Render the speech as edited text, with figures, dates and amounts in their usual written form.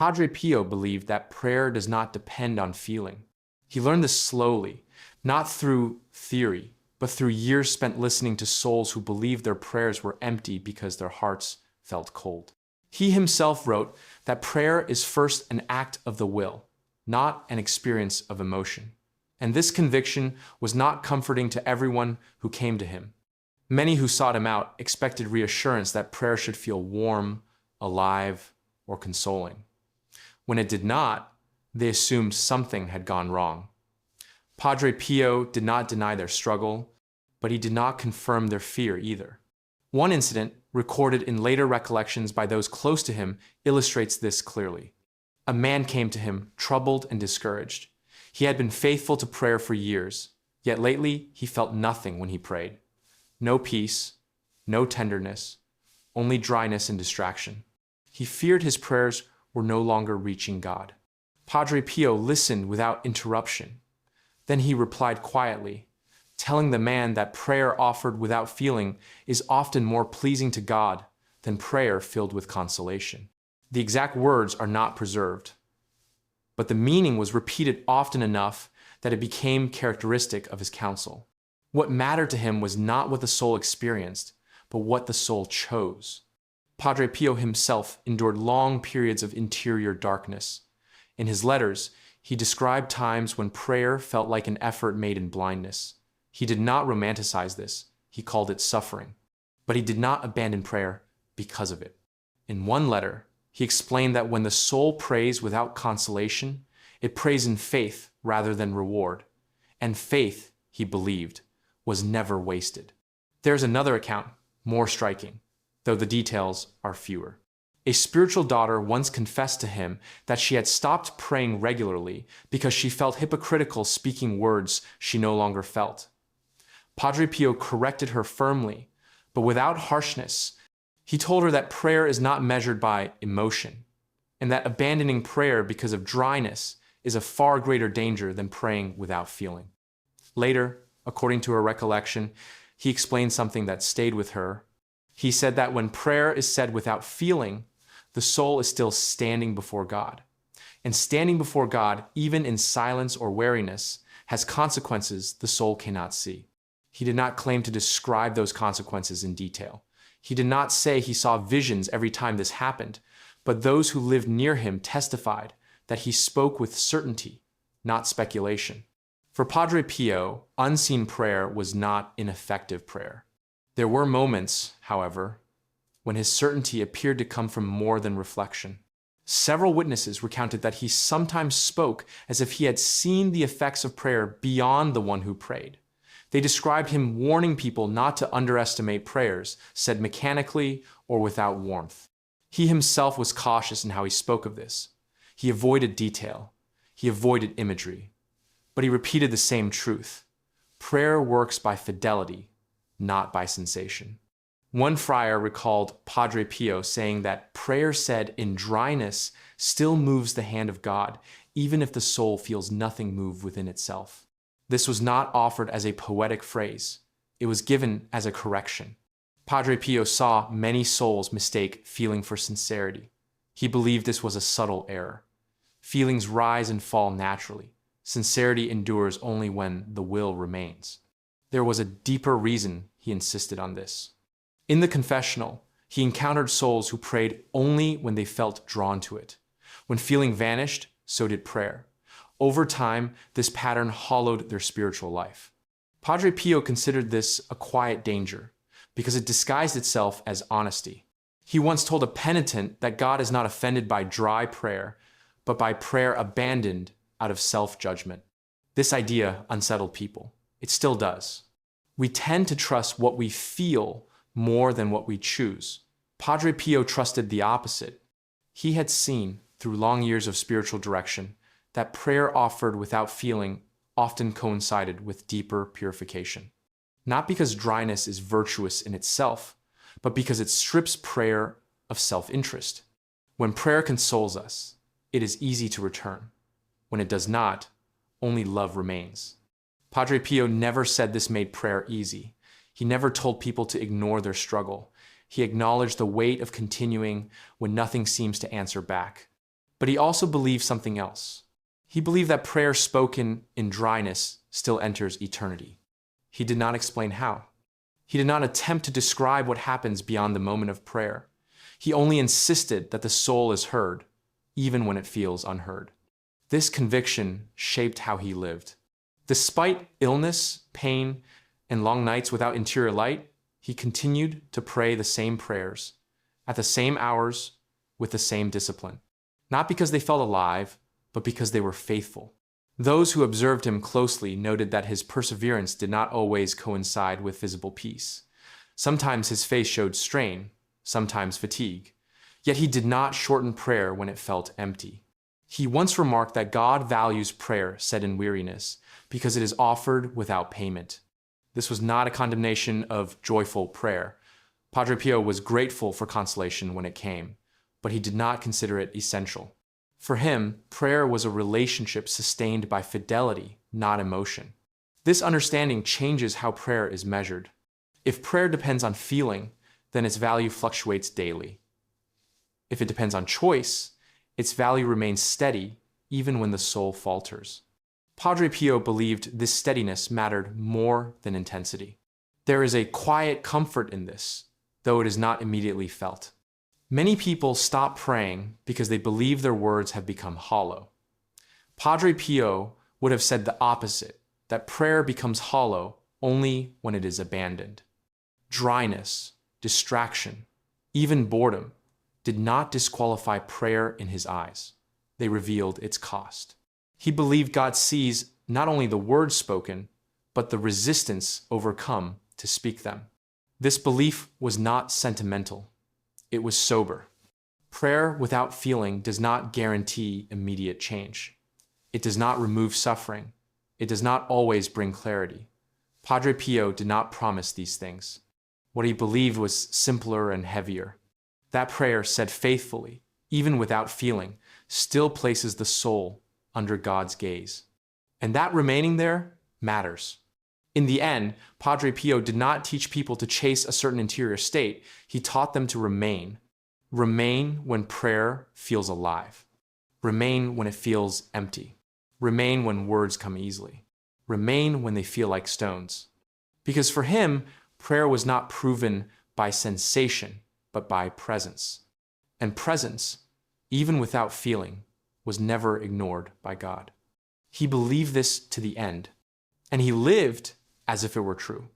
Padre Pio believed that prayer does not depend on feeling. He learned this slowly, not through theory, but through years spent listening to souls who believed their prayers were empty because their hearts felt cold. He himself wrote that prayer is first an act of the will, not an experience of emotion. And this conviction was not comforting to everyone who came to him. Many who sought him out expected reassurance that prayer should feel warm, alive, or consoling. When it did not, they assumed something had gone wrong. Padre Pio did not deny their struggle, but he did not confirm their fear either. One incident, recorded in later recollections by those close to him, illustrates this clearly. A man came to him, troubled and discouraged. He had been faithful to prayer for years, yet lately he felt nothing when he prayed. No peace, no tenderness, only dryness and distraction. He feared his prayers were no longer reaching God. Padre Pio listened without interruption. Then he replied quietly, telling the man that prayer offered without feeling is often more pleasing to God than prayer filled with consolation. The exact words are not preserved, but the meaning was repeated often enough that it became characteristic of his counsel. What mattered to him was not what the soul experienced, but what the soul chose. Padre Pio himself endured long periods of interior darkness. In his letters, he described times when prayer felt like an effort made in blindness. He did not romanticize this. He called it suffering. But he did not abandon prayer because of it. In one letter, he explained that when the soul prays without consolation, it prays in faith rather than reward. And faith, he believed, was never wasted. There's another account, more striking, though the details are fewer. A spiritual daughter once confessed to him that she had stopped praying regularly because she felt hypocritical speaking words she no longer felt. Padre Pio corrected her firmly, but without harshness. He told her that prayer is not measured by emotion, and that abandoning prayer because of dryness is a far greater danger than praying without feeling. Later, according to her recollection, he explained something that stayed with her. He said that when prayer is said without feeling, the soul is still standing before God. And standing before God, even in silence or weariness, has consequences the soul cannot see. He did not claim to describe those consequences in detail. He did not say he saw visions every time this happened, but those who lived near him testified that he spoke with certainty, not speculation. For Padre Pio, unseen prayer was not ineffective prayer. There were moments, however, when his certainty appeared to come from more than reflection. Several witnesses recounted that he sometimes spoke as if he had seen the effects of prayer beyond the one who prayed. They described him warning people not to underestimate prayers, said mechanically or without warmth. He himself was cautious in how he spoke of this. He avoided detail. He avoided imagery. But he repeated the same truth. Prayer works by fidelity, not by sensation. One friar recalled Padre Pio saying that prayer said in dryness still moves the hand of God, even if the soul feels nothing move within itself. This was not offered as a poetic phrase. It was given as a correction. Padre Pio saw many souls mistake feeling for sincerity. He believed this was a subtle error. Feelings rise and fall naturally. Sincerity endures only when the will remains. There was a deeper reason he insisted on this. In the confessional, he encountered souls who prayed only when they felt drawn to it. When feeling vanished, so did prayer. Over time, this pattern hollowed their spiritual life. Padre Pio considered this a quiet danger because it disguised itself as honesty. He once told a penitent that God is not offended by dry prayer, but by prayer abandoned out of self-judgment. This idea unsettled people. It still does. We tend to trust what we feel more than what we choose. Padre Pio trusted the opposite. He had seen, through long years of spiritual direction, that prayer offered without feeling often coincided with deeper purification. Not because dryness is virtuous in itself, but because it strips prayer of self-interest. When prayer consoles us, it is easy to return. When it does not, only love remains. Padre Pio never said this made prayer easy. He never told people to ignore their struggle. He acknowledged the weight of continuing when nothing seems to answer back. But he also believed something else. He believed that prayer spoken in dryness still enters eternity. He did not explain how. He did not attempt to describe what happens beyond the moment of prayer. He only insisted that the soul is heard, even when it feels unheard. This conviction shaped how he lived. Despite illness, pain, and long nights without interior light, he continued to pray the same prayers, at the same hours, with the same discipline. Not because they felt alive, but because they were faithful. Those who observed him closely noted that his perseverance did not always coincide with visible peace. Sometimes his face showed strain, sometimes fatigue. Yet he did not shorten prayer when it felt empty. He once remarked that God values prayer said in weariness because it is offered without payment. This was not a condemnation of joyful prayer. Padre Pio was grateful for consolation when it came, but he did not consider it essential. For him, prayer was a relationship sustained by fidelity, not emotion. This understanding changes how prayer is measured. If prayer depends on feeling, then its value fluctuates daily. If it depends on choice, its value remains steady even when the soul falters. Padre Pio believed this steadiness mattered more than intensity. There is a quiet comfort in this, though it is not immediately felt. Many people stop praying because they believe their words have become hollow. Padre Pio would have said the opposite, that prayer becomes hollow only when it is abandoned. Dryness, distraction, even boredom did not disqualify prayer in his eyes. They revealed its cost. He believed God sees not only the words spoken, but the resistance overcome to speak them. This belief was not sentimental. It was sober. Prayer without feeling does not guarantee immediate change. It does not remove suffering. It does not always bring clarity. Padre Pio did not promise these things. What he believed was simpler and heavier. That prayer, said faithfully, even without feeling, still places the soul under God's gaze. And that remaining there matters. In the end, Padre Pio did not teach people to chase a certain interior state. He taught them to remain. Remain when prayer feels alive. Remain when it feels empty. Remain when words come easily. Remain when they feel like stones. Because for him, prayer was not proven by sensation, but by presence. And presence, even without feeling, was never ignored by God. He believed this to the end, and he lived as if it were true.